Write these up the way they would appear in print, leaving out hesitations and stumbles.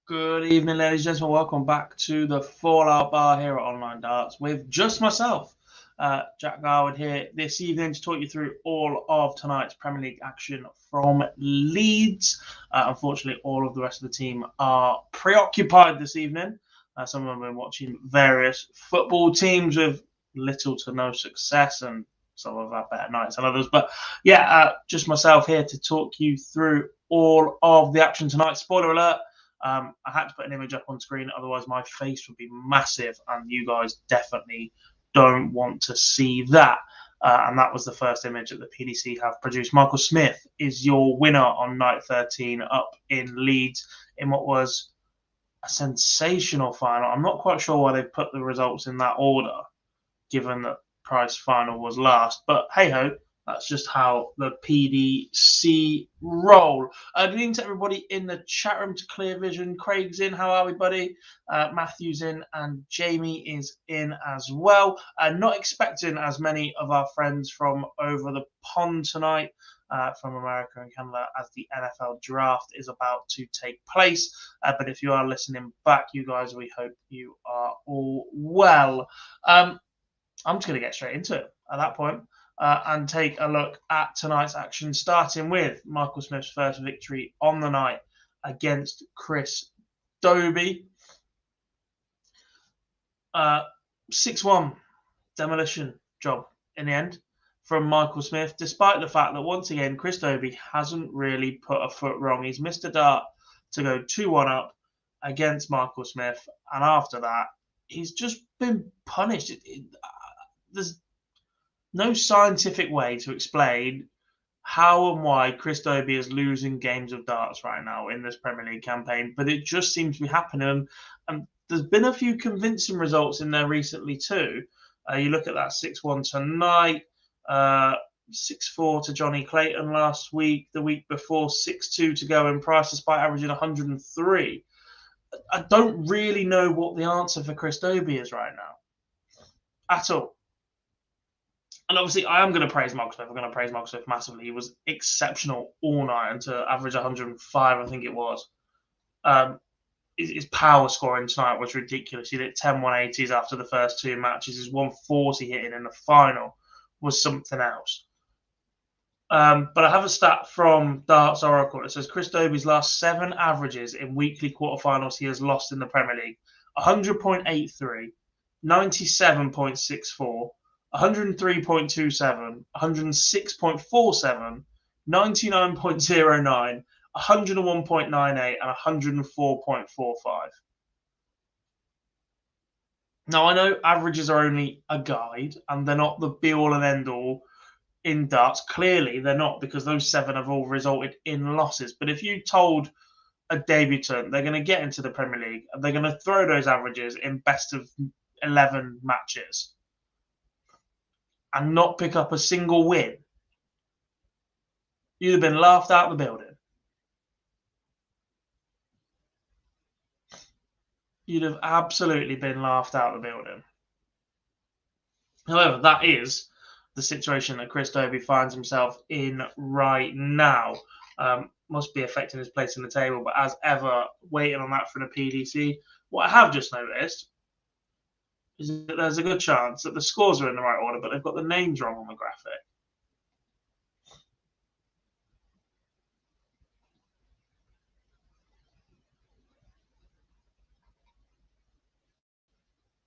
Good evening, ladies and gentlemen. Welcome back to the Fallout Bar here at Online Darts with just myself, Jack Garwood, here this evening to talk you through all of tonight's Premier League action from Leeds. Unfortunately, all of the rest of the team are preoccupied this evening. Some of them have been watching various football teams with little to no success, and some have had better nights than others. But yeah, just myself here to talk you through all of the action tonight. Spoiler alert. I had to put an image up on screen, otherwise my face would be massive, and you guys definitely don't want to see that. And that was the first image that the PDC have produced. Michael Smith is your winner on night 13 up in Leeds in what was a sensational final. I'm not quite sure why they put the results in that order, given that Price final was last, but hey ho. That's just how the PDC roll. Good evening to everybody in the chat room, to Clear Vision. Craig's in. How are we, buddy? Matthew's in, and Jamie is in as well. Not expecting as many of our friends from over the pond tonight, from America and Canada, as the NFL draft is about to take place. But if you are listening back, you guys, we hope you are all well. I'm just going to get straight into it at that point. And take a look at tonight's action, starting with Michael Smith's first victory on the night against Chris Dobie. 6-1 demolition job in the end from Michael Smith, despite the fact that, once again, Chris Dobie hasn't really put a foot wrong. He's missed a dart to go 2-1 up against Michael Smith, and after that, he's just been punished. There's no scientific way to explain how and why Chris Dobie is losing games of darts right now in this Premier League campaign, but it just seems to be happening. And there's been a few convincing results in there recently too. You look at that 6-1 tonight, 6-4 to Johnny Clayton last week, the week before 6-2 to go in Price despite averaging 103. I don't really know what the answer for Chris Dobie is right now at all. And obviously, I am going to praise Michael Smith. I'm going to praise Michael Smith massively. He was exceptional all night, and to average 105, I think it was. His power scoring tonight was ridiculous. He hit 10 180s after the first two matches. His 140 hitting in the final was something else. But I have a stat from Darts Oracle. It says Chris Dobie's last 7 averages in weekly quarterfinals he has lost in the Premier League: 100.83, 97.64, 103.27, 106.47, 99.09, 101.98, and 104.45. Now, I know averages are only a guide, and they're not the be-all and end-all in darts. Clearly, they're not, because those 7 have all resulted in losses. But if you told a debutant they're going to get into the Premier League, and they're going to throw those averages in best of 11 matches, and not pick up a single win, you'd have been laughed out of the building. You'd have absolutely been laughed out of the building. However, that is the situation that Chris Dobie finds himself in right now. Must be affecting his place in the table, but as ever, waiting on that for the PDC. What I have just noticed is that there's a good chance that the scores are in the right order, but they've got the names wrong on the graphic.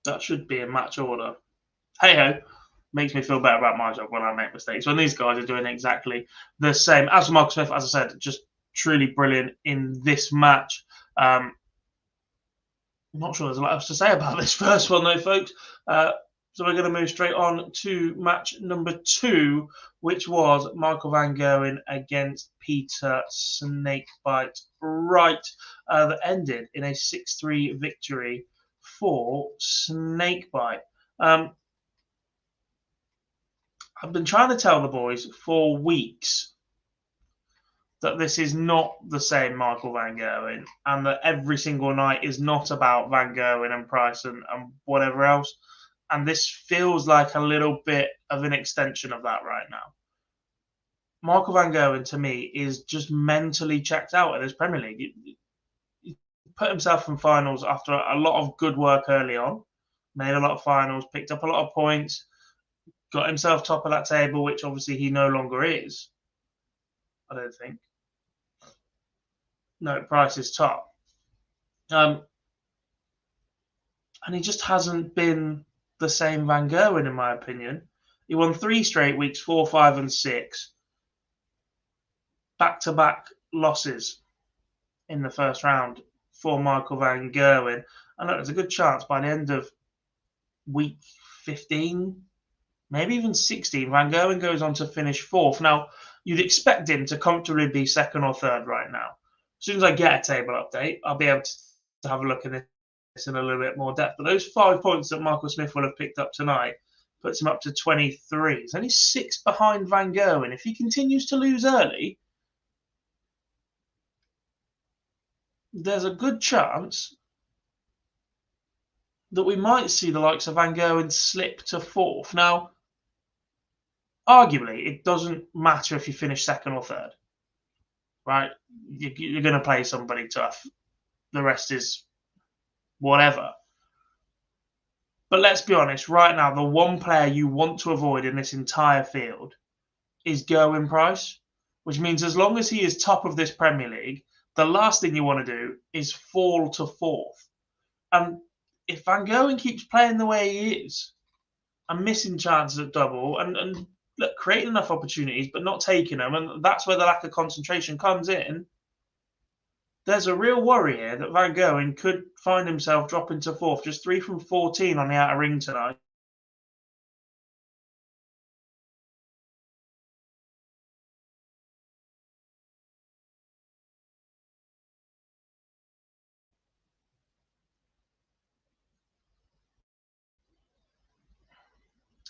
That should be in match order. Hey ho, makes me feel better about my job when I make mistakes. When these guys are doing exactly the same. As for Marcus Smith, as I said, just truly brilliant in this match. I'm not sure there's a lot else to say about this first one, though, folks. So we're going to move straight on to match number 2, which was Michael Van Gerwen against Peter Snakebite Wright. That ended in a 6-3 victory for Snakebite. I've been trying to tell the boys for weeks that this is not the same Michael Van Gerwen, and that every single night is not about Van Gerwen and Price and whatever else. And this feels like a little bit of an extension of that right now. Michael Van Gerwen, to me, is just mentally checked out in this Premier League. He put himself in finals after a lot of good work early on, made a lot of finals, picked up a lot of points, got himself top of that table, which obviously he no longer is. I don't think. No, Price is top. And he just hasn't been the same Van Gerwen, in my opinion. He won 3 straight weeks, 4, 5, and 6. Back-to-back losses in the first round for Michael Van Gerwen. And look, there's a good chance by the end of week 15, maybe even 16, Van Gerwen goes on to finish 4th. Now, you'd expect him to comfortably be 2nd or 3rd right now. As soon as I get a table update, I'll be able to have a look at this in a little bit more depth. But those 5 points that Michael Smith will have picked up tonight puts him up to 23. He's only 6 behind Van Gerwen. If he continues to lose early, there's a good chance that we might see the likes of Van Gerwen slip to 4th. Now, arguably, it doesn't matter if you finish 2nd or 3rd, right? You're going to play somebody tough. The rest is whatever. But let's be honest, right now, the one player you want to avoid in this entire field is Gerwin Price, which means as long as he is top of this Premier League, the last thing you want to do is fall to 4th. And if Van Gerwen keeps playing the way he is and missing chances at double and look, creating enough opportunities but not taking them, and that's where the lack of concentration comes in, there's a real worry here that Van Gerwen could find himself dropping to 4th, just 3 from 14 on the outer ring tonight.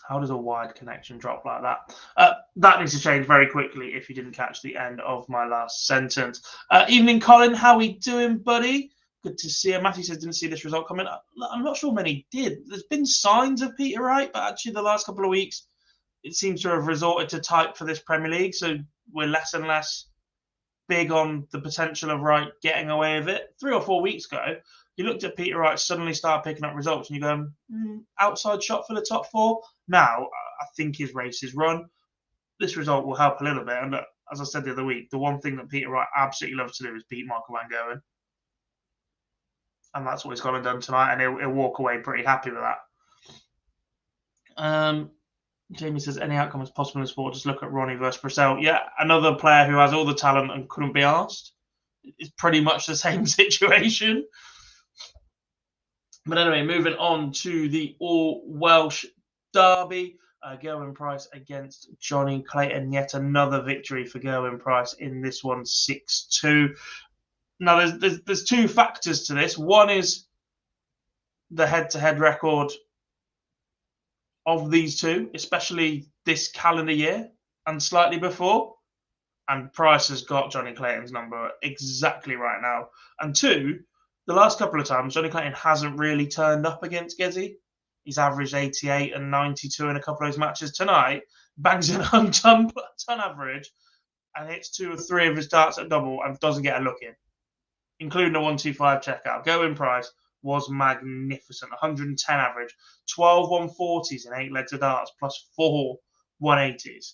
How does a wide connection drop like that? That needs to change very quickly if you didn't catch the end of my last sentence. Evening, Colin. How we doing, buddy? Good to see you. Matthew says didn't see this result coming. I'm not sure many did. There's been signs of Peter Wright, but actually the last couple of weeks it seems to have resorted to type for this Premier League. So we're less and less big on the potential of Wright getting away with it. 3 or 4 weeks ago, you looked at Peter Wright suddenly start picking up results and you go, outside shot for the top 4. Now, I think his race is run. This result will help a little bit. And as I said the other week, the one thing that Peter Wright absolutely loves to do is beat Michael Van Gerwen. And that's what he's gone and done tonight. And he'll walk away pretty happy with that. Jamie says, any outcome is possible in sport. Just look at Ronnie versus Purcell. Yeah, another player who has all the talent and couldn't be asked. It's pretty much the same situation. But anyway, moving on to the all-Welsh derby. Gerwin Price against Johnny Clayton. Yet another victory for Gerwin Price in this one, 6-2. Now, there's 2 factors to this. One is the head-to-head record of these 2, especially this calendar year and slightly before. And Price has got Johnny Clayton's number exactly right now. And 2, the last couple of times, Johnny Clayton hasn't really turned up against Gezi. He's averaged 88 and 92 in a couple of those matches. Tonight, bangs in a ton average, and hits 2 or 3 of his darts at double and doesn't get a look in, including a 125 checkout. Go-in price was magnificent. 110 average, 12 140s in 8 legs of darts, plus 4 180s.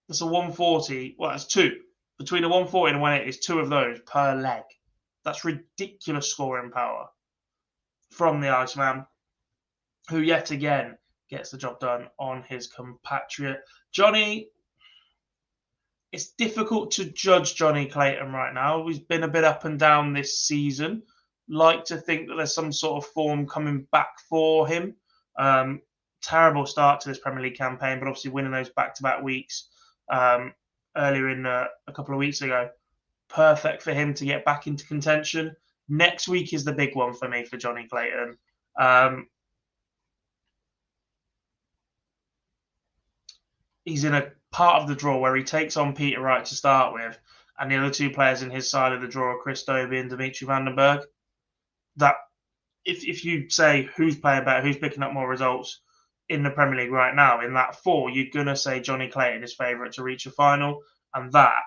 That's a 140. Well, that's 2. Between a 140 and a 180 is 2 of those per leg. That's ridiculous scoring power from the Iceman, who yet again gets the job done on his compatriot. Johnny, it's difficult to judge Johnny Clayton right now. He's been a bit up and down this season. Like to think that there's some sort of form coming back for him. Terrible start to this Premier League campaign, but obviously winning those back-to-back weeks earlier in a couple of weeks ago. Perfect for him to get back into contention. Next week is the big one for me for Johnny Clayton. He's in a part of the draw where he takes on Peter Wright to start with, and the other 2 players in his side of the draw are Chris Dobie and Dimitri van den Berg. That if you say who's playing better, who's picking up more results in the Premier League right now, in that 4, you're going to say Johnny Clayton is favourite to reach a final, and that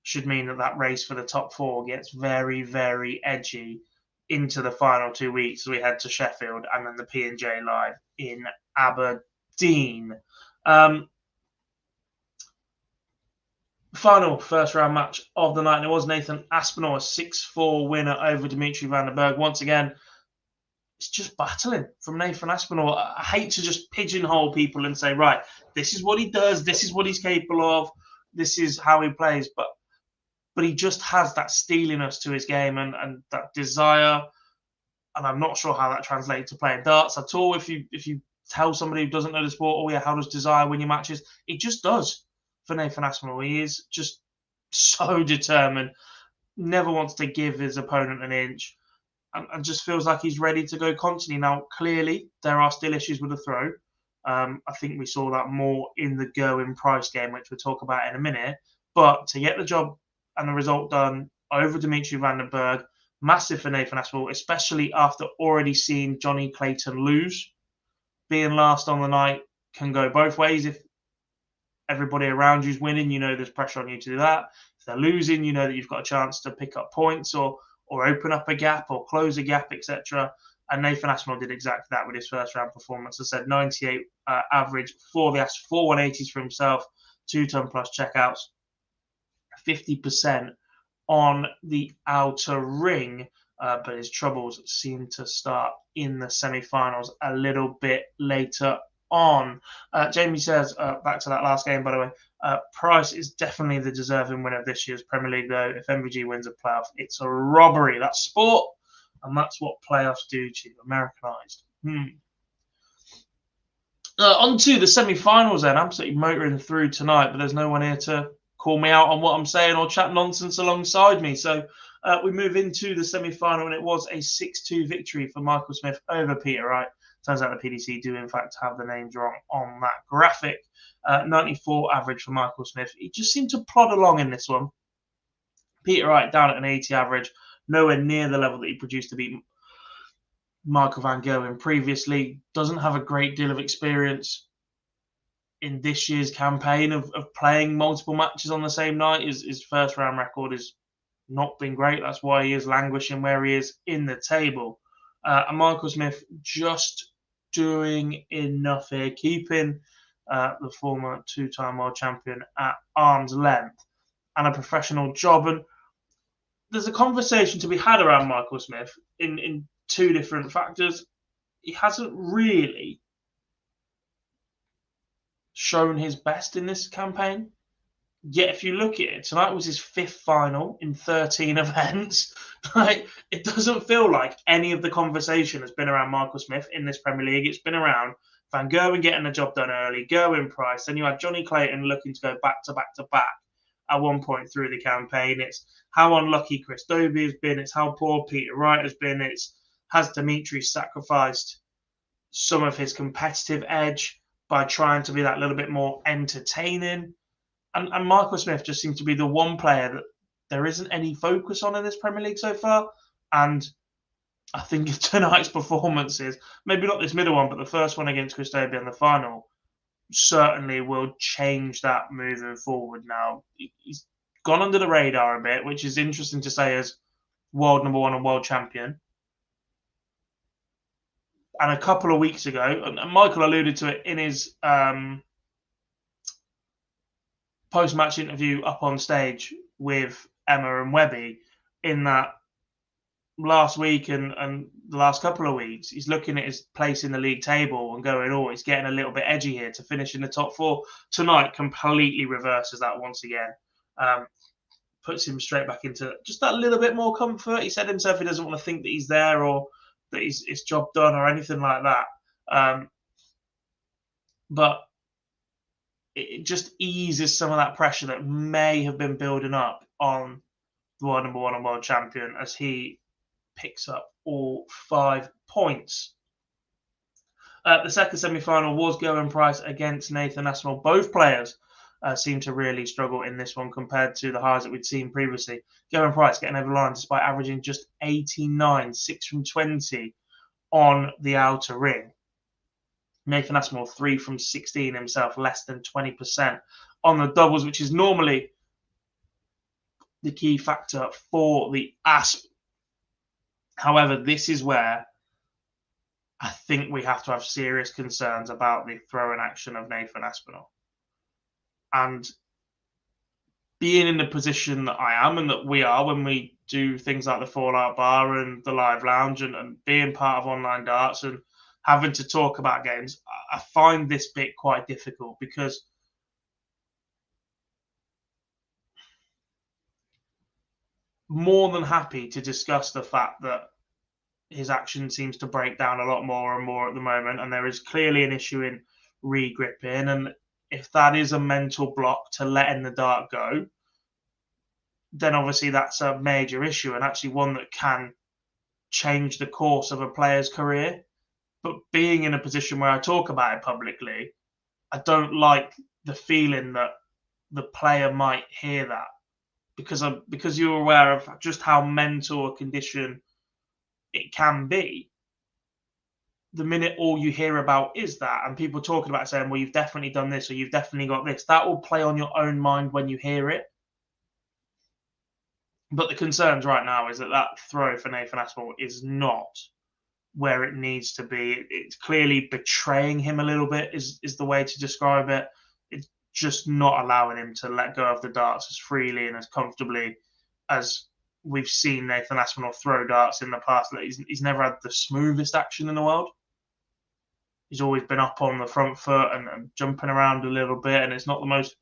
should mean that race for the top 4 gets very, very edgy into the final 2 weeks. We head to Sheffield and then the P&J Live in Aberdeen. Final first round match of the night, and it was Nathan Aspinall, a 6-4 winner over Dimitri van den Berg. Once again, it's just battling from Nathan Aspinall. I hate to just pigeonhole people and say, right, this is what he does, this is what he's capable of, this is how he plays, but he just has that steeliness to his game and that desire, and I'm not sure how that translates to playing darts at all. If you tell somebody who doesn't know the sport, oh yeah, how does desire win your matches? It just does for Nathan Aspinall. He is just so determined, never wants to give his opponent an inch, and just feels like he's ready to go constantly. Now, clearly, there are still issues with the throw. I think we saw that more in the go-in price game, which we'll talk about in a minute. But to get the job and the result done over Dimitri van den Berg, massive for Nathan Aspinall, especially after already seeing Johnny Clayton lose. Being last on the night can go both ways. If everybody around you's winning, you know there's pressure on you to do that. If they're losing, you know that you've got a chance to pick up points or open up a gap or close a gap, etc. And Nathan Aspinall did exactly that with his first round performance. I said 98 average for the 4 180s for himself, 2-ton plus checkouts, 50% on the outer ring. But his troubles seem to start in the semi-finals a little bit later on. Jamie says, back to that last game, by the way, Price is definitely the deserving winner of this year's Premier League, though. If MVG wins a playoff, it's a robbery. That's sport, and that's what playoffs do to you. Americanized. On to the semi-finals then. Absolutely motoring through tonight, but there's no one here to call me out on what I'm saying or chat nonsense alongside me. So we move into the semi-final, and it was a 6-2 victory for Michael Smith over Peter Wright. Turns out the PDC do, in fact, have the names wrong on that graphic. 94 average for Michael Smith. He just seemed to plod along in this one. Peter Wright down at an 80 average, nowhere near the level that he produced to beat Michael van Gerwen previously. Doesn't have a great deal of experience in this year's campaign of playing multiple matches on the same night. His first round record has not been great. That's why he is languishing where he is in the table. And Michael Smith just doing enough here, keeping the former 2-time world champion at arm's length and a professional job. And there's a conversation to be had around Michael Smith in 2 different factors. He hasn't really shown his best in this campaign. Yet, if you look at it, tonight was his 5th final in 13 events. Like, it doesn't feel like any of the conversation has been around Michael Smith in this Premier League. It's been around Van Gerwen getting the job done early, Gerwin Price. Then you had Johnny Clayton looking to go back to back to back at one point through the campaign. It's how unlucky Chris Dobie has been. It's how poor Peter Wright has been. Has Dimitri sacrificed some of his competitive edge by trying to be that little bit more entertaining? And Michael Smith just seems to be the one player that there isn't any focus on in this Premier League so far. And I think tonight's performances, maybe not this middle one, but the first one against Cristobia in the final, certainly will change that moving forward now. He's gone under the radar a bit, which is interesting to say as world number one and world champion. And a couple of weeks ago, and Michael alluded to it in his post-match interview up on stage with Emma and Webby, in that last week and the last couple of weeks, he's looking at his place in the league table and going, oh, it's getting a little bit edgy here to finish in the top four. Tonight completely reverses that once again. Puts him straight back into just that little bit more comfort. He said himself he doesn't want to think that he's there or that his job done or anything like that. But it just eases some of that pressure that may have been building up on the world number one and world champion as he picks up all 5 points. The second semi-final was Gerwyn Price against Nathan Aspinall. Both players seemed to really struggle in this one compared to the highs that we'd seen previously. Gerwyn Price getting over the line despite averaging just 89, 6 from 20 on the outer ring. Nathan Aspinall 3 from 16 himself, less than 20% on the doubles, which is normally the key factor for the Asp. However, this is where I think we have to have serious concerns about the throw-in action of Nathan Aspinall. And being in the position that I am and that we are when we do things like the Fallout Bar and the Live Lounge and being part of online darts and having to talk about games, I find this bit quite difficult because more than happy to discuss the fact that his action seems to break down a lot more and more at the moment, and there is clearly an issue in re-gripping. And if that is a mental block to letting the dart go, then obviously that's a major issue and actually one that can change the course of a player's career. But being in a position where I talk about it publicly, I don't like the feeling that the player might hear that because you're aware of just how mental a condition it can be. The minute all you hear about is that, and people talking about it saying, well, you've definitely done this or you've definitely got this, that will play on your own mind when you hear it. But the concerns right now is that throw for Nathan Aspinall is not where it needs to be. It's clearly betraying him a little bit, is the way to describe it. It's just not allowing him to let go of the darts as freely and as comfortably as we've seen Nathan Aspinall throw darts in the past. He's never had the smoothest action in the world. He's always been up on the front foot and jumping around a little bit, and it's not the most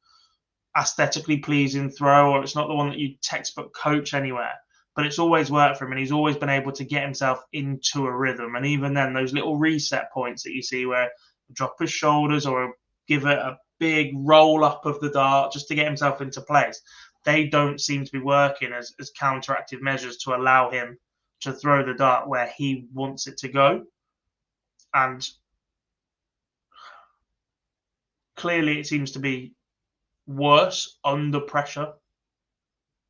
aesthetically pleasing throw, or it's not the one that you textbook coach anywhere, but it's always worked for him, and he's always been able to get himself into a rhythm. And even then, those little reset points that you see where drop his shoulders or give it a big roll up of the dart just to get himself into place, they don't seem to be working as counteractive measures to allow him to throw the dart where he wants it to go. And clearly it seems to be worse under pressure,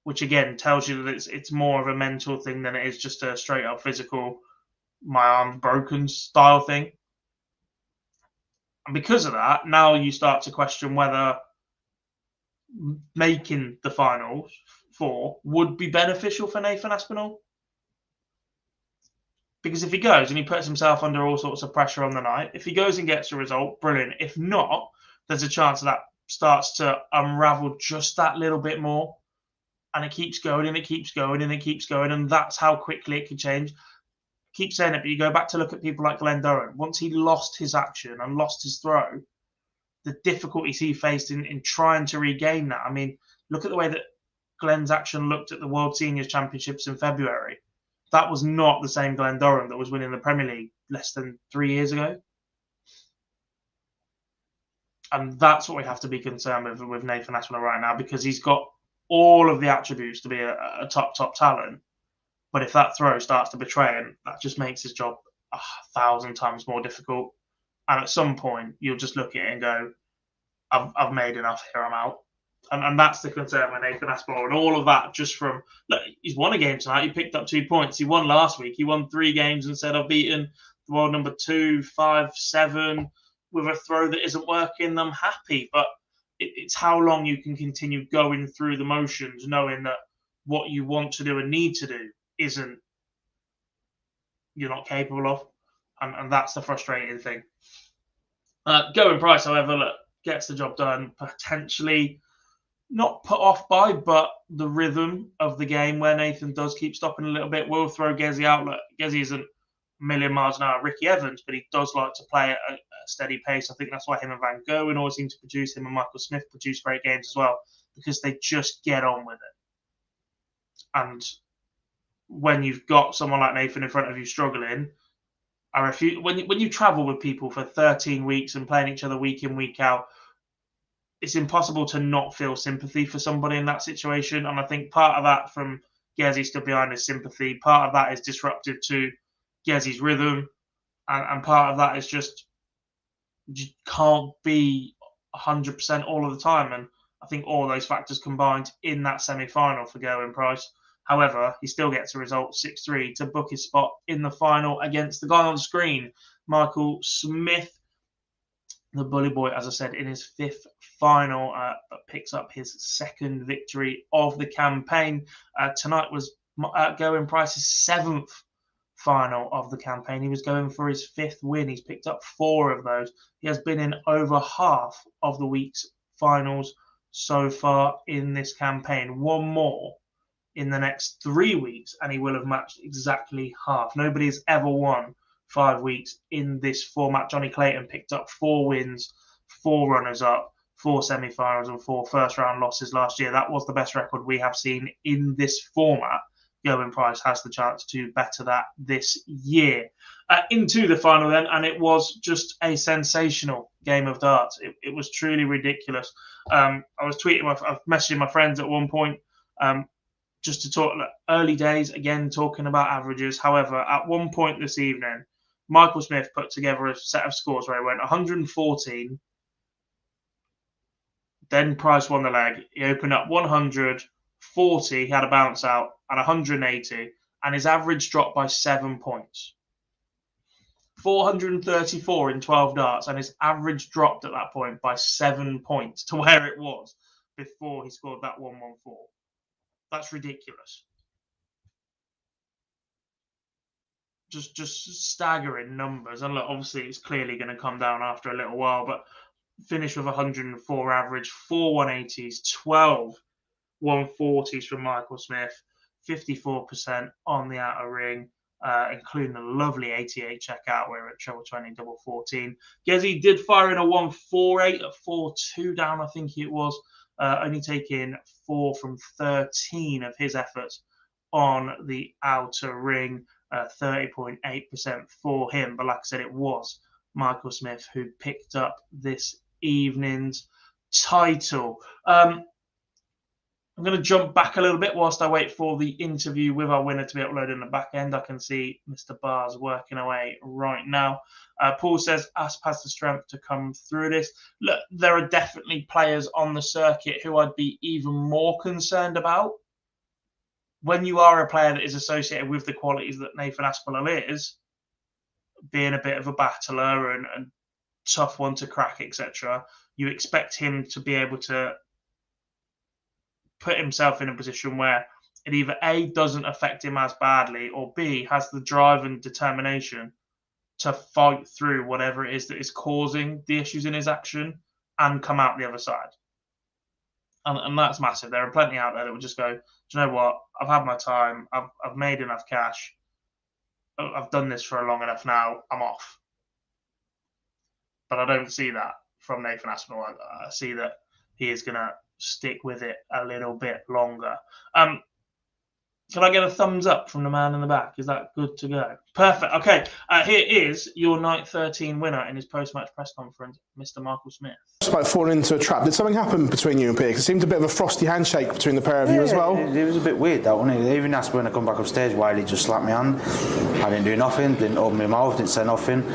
which again tells you that it's more of a mental thing than it is just a straight up physical, my arm's broken style thing. And because of that, now you start to question whether making the finals 4 would be beneficial for Nathan Aspinall. Because if he goes and he puts himself under all sorts of pressure on the night, if he goes and gets a result, brilliant. If not, there's a chance that starts to unravel just that little bit more. And it keeps going and it keeps going and it keeps going. And that's how quickly it can change. I keep saying it, but you go back to look at people like Glenn Durham. Once he lost his action and lost his throw, the difficulties he faced in trying to regain that. I mean, look at the way that Glenn's action looked at the World Seniors Championships in February. That was not the same Glenn Durham that was winning the Premier League less than 3 years ago. And that's what we have to be concerned with Nathan Aspinall right now, because he's got all of the attributes to be a top talent. But if that throw starts to betray him, that just makes his job 1,000 times more difficult. And at some point, you'll just look at it and go, I've made enough here, I'm out. And that's the concern with Nathan Aspinall. And all of that just from, look, he's won a game tonight. He picked up 2 points. He won last week. He won 3 games and said, I've beaten the world number 2, 5, 7 with a throw that isn't working. I'm happy. But it's how long you can continue going through the motions, knowing that what you want to do and need to do isn't, you're not capable of. And that's the frustrating thing. Going Price, however, look, gets the job done. Potentially not put off by, but the rhythm of the game where Nathan does keep stopping a little bit will throw Gezi out. Look, Gezi isn't a million miles an hour Ricky Evans, but he does like to play at a steady pace. I think that's why him and Van Gerwen always seem to produce. Him and Michael Smith produce great games as well, because they just get on with it. And when you've got someone like Nathan in front of you struggling, when you travel with people for 13 weeks and playing each other week in, week out, it's impossible to not feel sympathy for somebody in that situation. And I think part of that from Gezi still behind is sympathy. Part of that is disruptive to Gezi's rhythm. And part of that is just you can't be 100% all of the time. And I think all those factors combined in that semi-final for Gerwyn Price. However, he still gets a result 6-3 to book his spot in the final against the guy on the screen, Michael Smith. The bully boy, as I said, in his 5th final, picks up his 2nd victory of the campaign. Tonight was Gerwyn Price's 7th final of the campaign. He was going for his 5th win. He's picked up 4 of those. He has been in over half of the week's finals so far in this campaign. One more in the next 3 weeks, and he will have matched exactly half. Nobody's ever won 5 weeks in this format. Johnny Clayton picked up 4 wins, 4 runners-up, 4 semi-finals, and 4 first-round losses last year. That was the best record we have seen in this format. Gerwyn Price has the chance to better that this year. Into the final then, and it was just a sensational game of darts. It was truly ridiculous. I was messaging my friends at one point, just to talk early days, again, talking about averages. However, at one point this evening, Michael Smith put together a set of scores where he went 114. Then Price won the leg. He opened up 140. He had a bounce out at 180, and his average dropped by 7 points. 434 in 12 darts, and his average dropped at that point by 7 points to where it was before he scored that 114. That's ridiculous. Just staggering numbers. And look, obviously it's clearly going to come down after a little while, but finished with 104 average, 4 180s, 12 140s from Michael Smith, 54% on the outer ring, including a lovely 88 checkout where at treble 20, double 14. Gezi did fire in a 148 at 4-2 down, I think it was, only taking 4 from 13 of his efforts on the outer ring, 30.8% for him. But like I said, it was Michael Smith who picked up this evening's title. I'm going to jump back a little bit whilst I wait for the interview with our winner to be uploaded in the back end. I can see Mr. Barrs working away right now. Paul says, Asp has the strength to come through this. Look, there are definitely players on the circuit who I'd be even more concerned about. When you are a player that is associated with the qualities that Nathan Aspinall is, being a bit of a battler and tough one to crack, etc., you expect him to be able to put himself in a position where it either A, doesn't affect him as badly, or B, has the drive and determination to fight through whatever it is that is causing the issues in his action and come out the other side. And that's massive. There are plenty out there that would just go, do you know what? I've had my time. I've made enough cash. I've done this for long enough now. I'm off. But I don't see that from Nathan Aspinall. I see that he is going to stick with it a little bit longer. Can I get a thumbs up from the man in the back? Is that good to go? Perfect. Okay. Here is your night 13 winner in his post-match press conference, Mr. Michael Smith. Just about falling into a trap. Did something happen between you and Peter? It seemed a bit of a frosty handshake between the pair of you as well. It was a bit weird, that, wasn't it? They even asked when I come back upstairs why he just slapped my hand. I didn't do nothing, didn't open my mouth, didn't say nothing.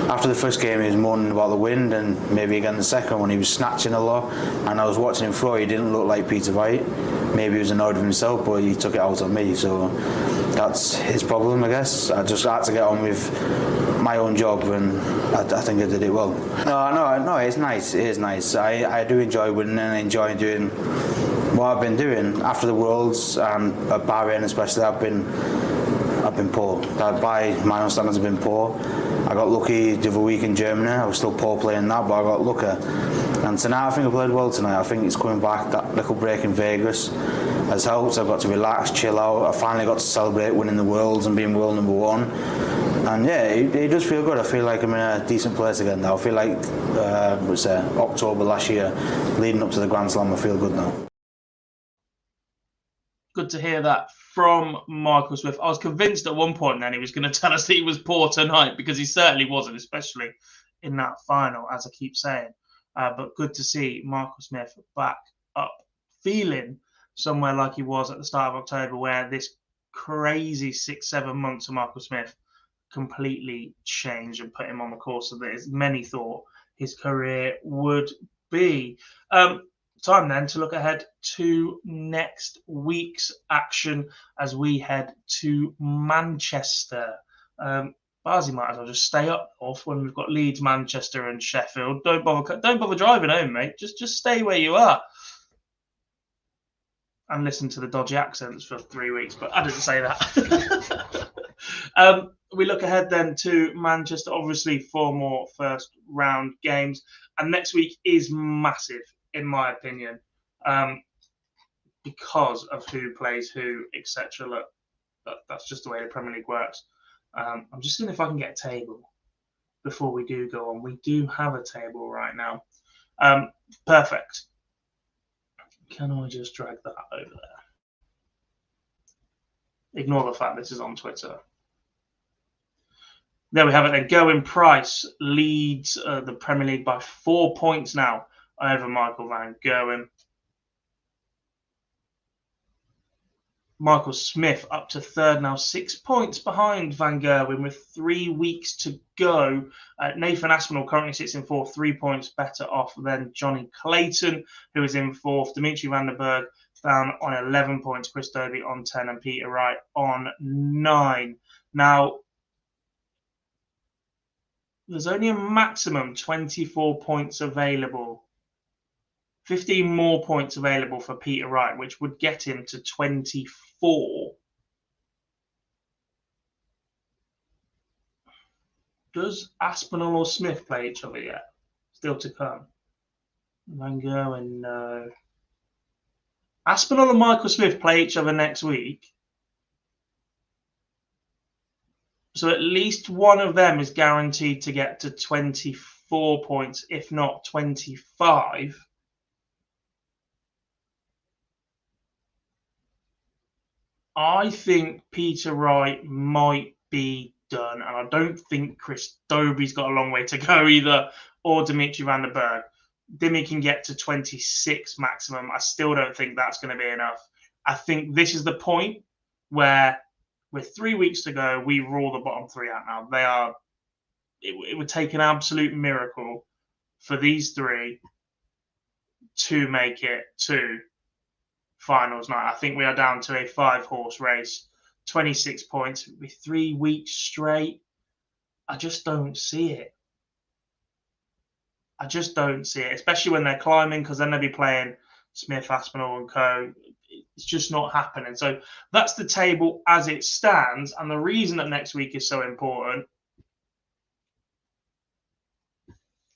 After the first game, he was moaning about the wind, and maybe again the second one, he was snatching a lot. And I was watching him throw, he didn't look like Peter Wright. Maybe he was annoyed with himself, but he took it out on me, so that's his problem, I guess. I just had to get on with my own job, and I think I did it well. No, it's nice. It is nice. I do enjoy winning, and I enjoy doing what I've been doing after the Worlds, and at Bahrain especially. I've been poor. By my own standards, I've been poor. I got lucky the other week in Germany. I was still poor playing that, but I got lucky. And tonight, I think I played well tonight. I think it's coming back. That little break in Vegas has helped. I've got to relax, chill out. I finally got to celebrate winning the Worlds and being world number one. And yeah, it does feel good. I feel like I'm in a decent place again now. I feel like October last year, leading up to the Grand Slam, I feel good now. Good to hear that from Michael Smith. I was convinced at one point then he was going to tell us that he was poor tonight, because he certainly wasn't, especially in that final, as I keep saying. But good to see Michael Smith back up, feeling somewhere like he was at the start of October, where this crazy 6-7 months of Michael Smith completely changed and put him on the course of as many thought his career would be. Time then to look ahead to next week's action as we head to Manchester. Barzi might as well just stay up north when we've got Leeds, Manchester, and Sheffield. Don't bother driving home, mate. Just stay where you are and listen to the dodgy accents for 3 weeks. But I didn't say that. We look ahead then to Manchester. Obviously, 4 more first round games, and next week is massive, in my opinion, because of who plays who, etc. Look, that's just the way the Premier League works. I'm just seeing if I can get a table before we do go on. We do have a table right now. Perfect. Can I just drag that over there? Ignore the fact this is on Twitter. There we have it then. Going Price leads the Premier League by 4 points now over Michael Van Gerwen. Michael Smith up to third now, 6 points behind Van Gerwen with 3 weeks to go. Nathan Aspinall currently sits in fourth, 3 points better off than Johnny Clayton, who is in fourth. Dimitri Van den Berg down on 11 points, Chris Dobey on 10, and Peter Wright on 9. Now, there's only a maximum 24 points available. 15 more points available for Peter Wright, which would get him to 24. Does Aspinall or Smith play each other yet? Still to come. Van Gerwen, no. Aspinall and Michael Smith play each other next week. So at least one of them is guaranteed to get to 24 points, if not 25. I think Peter Wright might be done, and I don't think Chris Dobey's got a long way to go either, or Dimitri Van den Berg. Dimi can get to 26 maximum. I still don't think that's going to be enough. I think this is the point where, with 3 weeks to go, we rule the bottom 3 out now. They are. It would take an absolute miracle for these 3 to make it to finals night. I think we are down to a 5-horse race, 26 points with 3 weeks straight. I just don't see it. I just don't see it, especially when they're climbing, because then they'll be playing Smith, Aspinall and co. It's just not happening. So that's the table as it stands. And the reason that next week is so important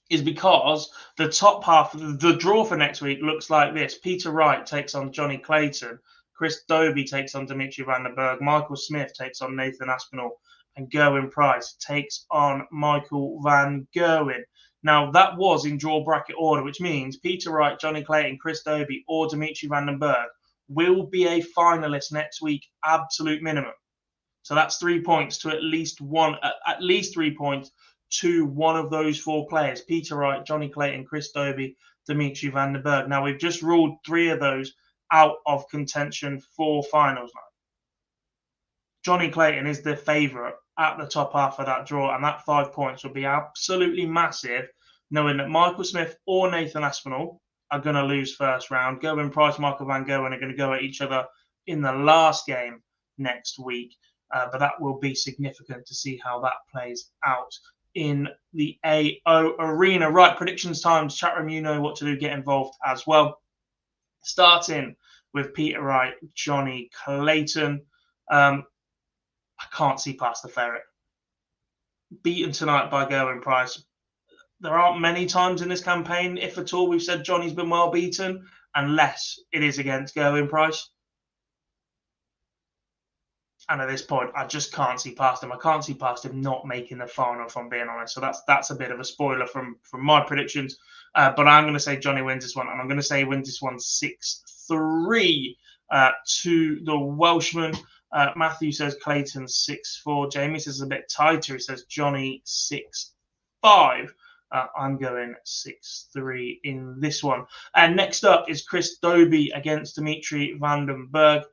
is because the top half, the draw for next week looks like this. Peter Wright takes on Johnny Clayton. Chris Dobey takes on Dimitri Van den Berg. Michael Smith takes on Nathan Aspinall. And Gerwin Price takes on Michael Van Gerwen. Now, that was in draw bracket order, which means Peter Wright, Johnny Clayton, Chris Dobey, or Dimitri Van den Berg will be a finalist next week, absolute minimum. So that's 3 points to at least 3 points to one of those 4 players: Peter Wright, Johnny Clayton, Chris Dobie, Dimitri Van den Berg. Now, we've just ruled 3 of those out of contention for finals night. Johnny Clayton is the favourite at the top half of that draw, and that 5 points will be absolutely massive, knowing that Michael Smith or Nathan Aspinall are going to lose first round. Gerwyn Price, Michael Van Gerwen are going to go at each other in the last game next week. But that will be significant to see how that plays out in the AO Arena. Right, predictions times. Chat room, you know what to do. Get involved as well. Starting with Peter Wright, Johnny Clayton. I can't see past the ferret. Beaten tonight by Gerwyn Price. There aren't many times in this campaign, if at all, we've said Johnny's been well beaten, unless it is against Gerwyn Price. And at this point, I just can't see past him. I can't see past him not making the final, if I'm being honest. So that's a bit of a spoiler from my predictions. But I'm going to say Johnny wins this one, and I'm going to say he wins this one 6-3 to the Welshman. Matthew says Clayton 6-4. Jamie says it's a bit tighter. He says Johnny 6-5. I'm going 6-3 in this one. And next up is Chris Dobie against Dimitri Van den Berg.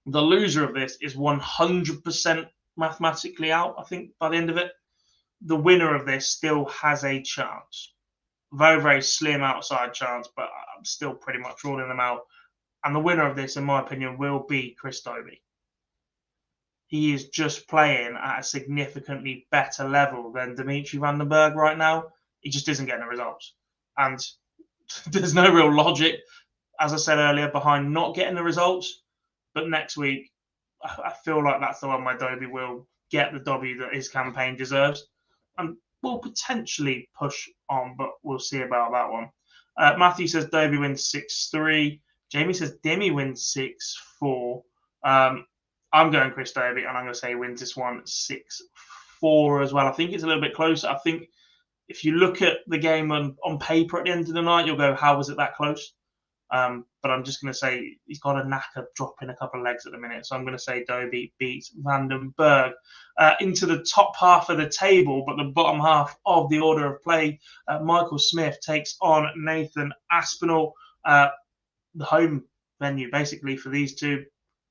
The loser of this is 100% mathematically out, I think, by the end of it. The winner of this still has a chance. Very, very slim outside chance, but I'm still pretty much ruling them out. And the winner of this, in my opinion, will be Chris Dobie. He is just playing at a significantly better level than Dimitri Van den Berg right now. He just isn't getting the results. And there's no real logic, as I said earlier, behind not getting the results. But next week, I feel like that's the one where Dobie will get the W that his campaign deserves and will potentially push on, but we'll see about that one. Matthew says Dobie wins 6-3. Jamie says Demi wins 6-4. I'm going Chris Dobie, and I'm going to say he wins this one 6-4 as well. I think it's a little bit closer. I think if you look at the game on paper at the end of the night, you'll go, how was it that close? But I'm just going to say he's got a knack of dropping a couple of legs at the minute. So I'm going to say Dobie beats Van den Berg. Into the top half of the table, but the bottom half of the order of play, Michael Smith takes on Nathan Aspinall. The home venue, basically, for these two.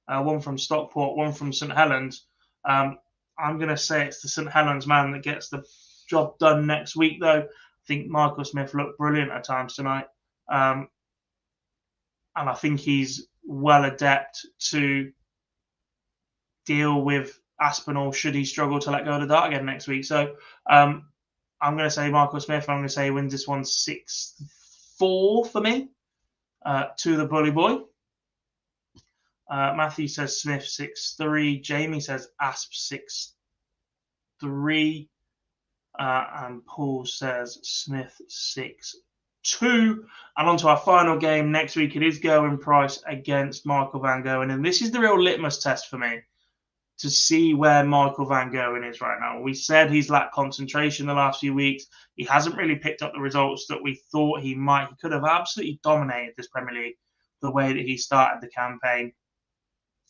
One from Stockport, one from St Helens. I'm going to say it's the St Helens man that gets the job done next week, though. I think Michael Smith looked brilliant at times tonight. And I think he's well adept to deal with Aspinall should he struggle to let go of the dart again next week. So I'm going to say Michael Smith. I'm going to say he wins this one 6-4 for me to the Bully Boy. Matthew says Smith 6-3. Jamie says Asp 6-3. And Paul says Smith 6-2. And on to our final game next week. It is Gerwyn Price against Michael Van Gerwen. And this is the real litmus test for me to see where Michael Van Gerwen is right now. We said he's lacked concentration the last few weeks. He hasn't really picked up the results that we thought he might. He could have absolutely dominated this Premier League the way that he started the campaign.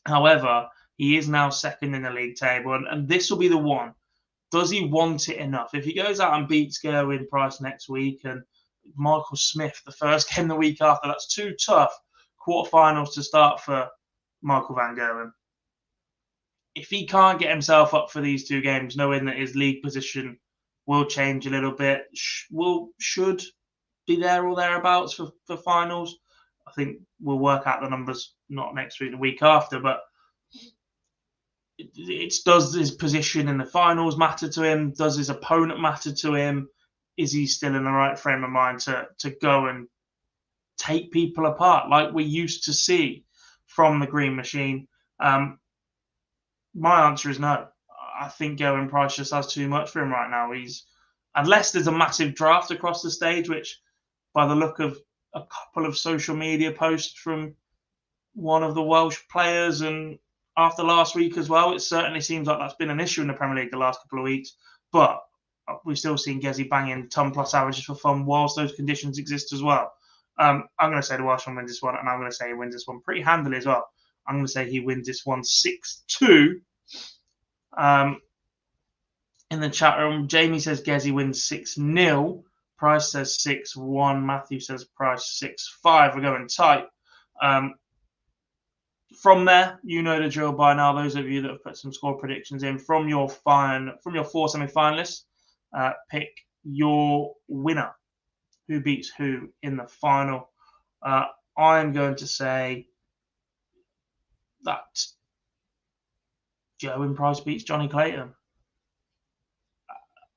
However, he is now second in the league table. And this will be the one. Does he want it enough? If he goes out and beats Gerwyn Price next week and Michael Smith the first game the week after, that's 2 tough quarterfinals to start for Michael Van Gerwen. If he can't get himself up for these 2 games, knowing that his league position will change a little bit, should be there or thereabouts for finals, I think we'll work out the numbers not next week, the week after, but does his position in the finals matter to him? Does his opponent matter to him? Is he still in the right frame of mind to go and take people apart like we used to see from the Green Machine? My answer is no. I think Gerwyn Price just has too much for him right now. Unless there's a massive draft across the stage, which by the look of a couple of social media posts from one of the Welsh players and after last week as well, it certainly seems like that's been an issue in the Premier League the last couple of weeks. But we've still seen Gezi banging ton plus averages for fun whilst those conditions exist as well. I'm going to say the Welshman wins this one, and I'm going to say he wins this one pretty handily as well. I'm going to say he wins this one 6-2. In the chat room, Jamie says Gezi wins 6-0. Price says 6-1. Matthew says Price 6-5. We're going tight. From there, you know the drill by now. Those of you that have put some score predictions in from your 4 semi-finalists, pick your winner. Who beats who in the final? I'm going to say that Joe in Price beats Johnny Clayton.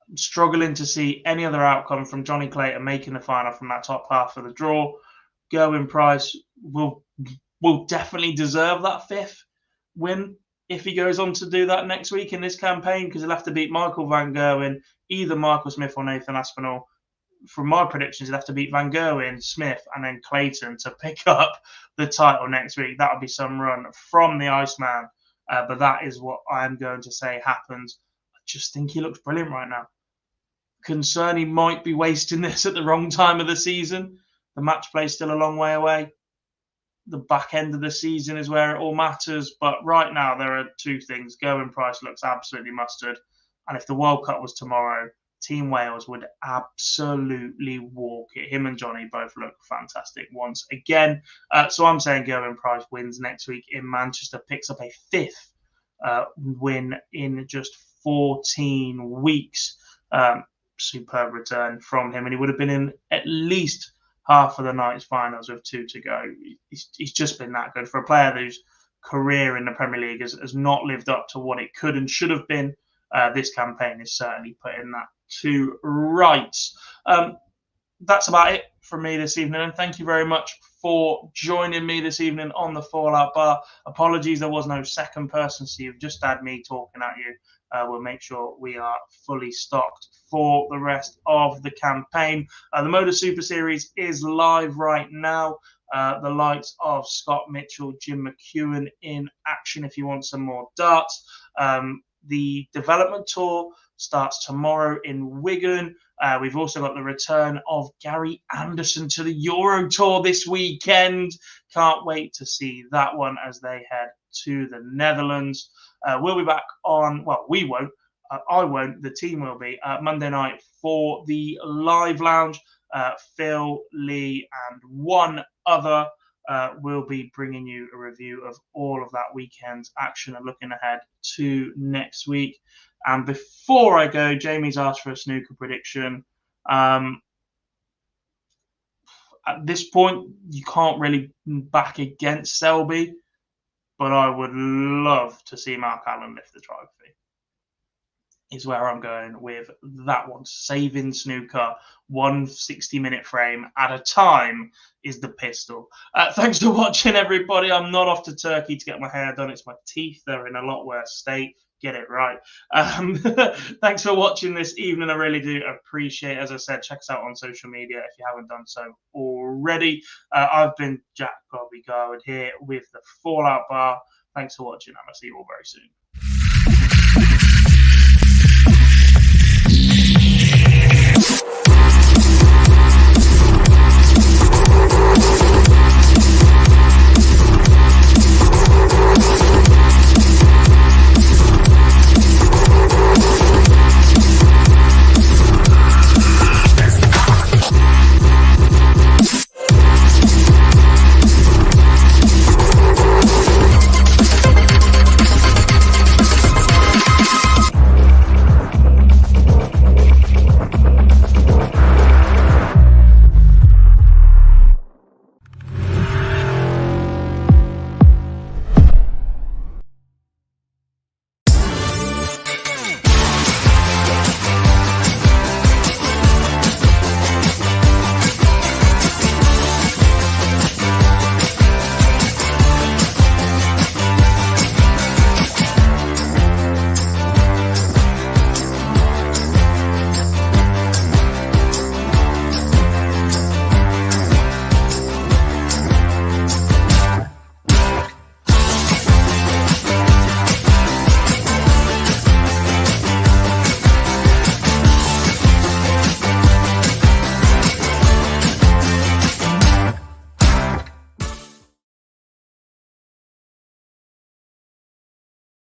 I'm struggling to see any other outcome from Johnny Clayton making the final from that top half of the draw. Gerwin Price will definitely deserve that 5th win if he goes on to do that next week in this campaign, because he'll have to beat Michael Van Gerwen, either Michael Smith or Nathan Aspinall. From my predictions, he'll have to beat Van Gerwen, Smith, and then Clayton to pick up the title next week. That'll be some run from the Iceman. But that is what I'm going to say happens. I just think he looks brilliant right now. Concern he might be wasting this at the wrong time of the season. The match play is still a long way away. The back end of the season is where it all matters. But right now, there are 2 things. Gerwin Price looks absolutely mustard. And if the World Cup was tomorrow, Team Wales would absolutely walk it. Him and Johnny both look fantastic once again. So I'm saying Gerwin Price wins next week in Manchester, picks up a 5th win in just 14 weeks. Superb return from him. And he would have been in at least half of the night's finals with 2 to go. He's just been that good. For a player whose career in the Premier League has not lived up to what it could and should have been, this campaign is certainly putting that to rights. That's about it from me this evening, and thank you very much for joining me this evening on the Fallout Bar. Apologies there was no second person, so you've just had me talking at you. We'll make sure we are fully stocked for the rest of the campaign. The Motor Super Series is live right now. The likes of Scott Mitchell, Jim McEwen in action if you want some more darts. The development tour starts tomorrow in Wigan. We've also got the return of Gary Anderson to the Euro Tour this weekend. Can't wait to see that one as they head to the Netherlands. We'll be back on, well, we won't. I won't. The team will be Monday night for the live lounge. Phil, Lee, and one other will be bringing you a review of all of that weekend's action and looking ahead to next week. And before I go, Jamie's asked for a snooker prediction. At this point, you can't really back against Selby, but I would love to see Mark Allen lift the trophy. Is where I'm going with that one. Saving snooker, 1 60-minute frame at a time is the pistol. Thanks for watching, everybody. I'm not off to Turkey to get my hair done. It's my teeth. They're in a lot worse state. Get it right. Thanks for watching this evening. I really do appreciate it. As I said, check us out on social media if you haven't done so already. I've been Jack Bobby Garwood here with the Fallout Bar. Thanks for watching, and I'll see you all very soon.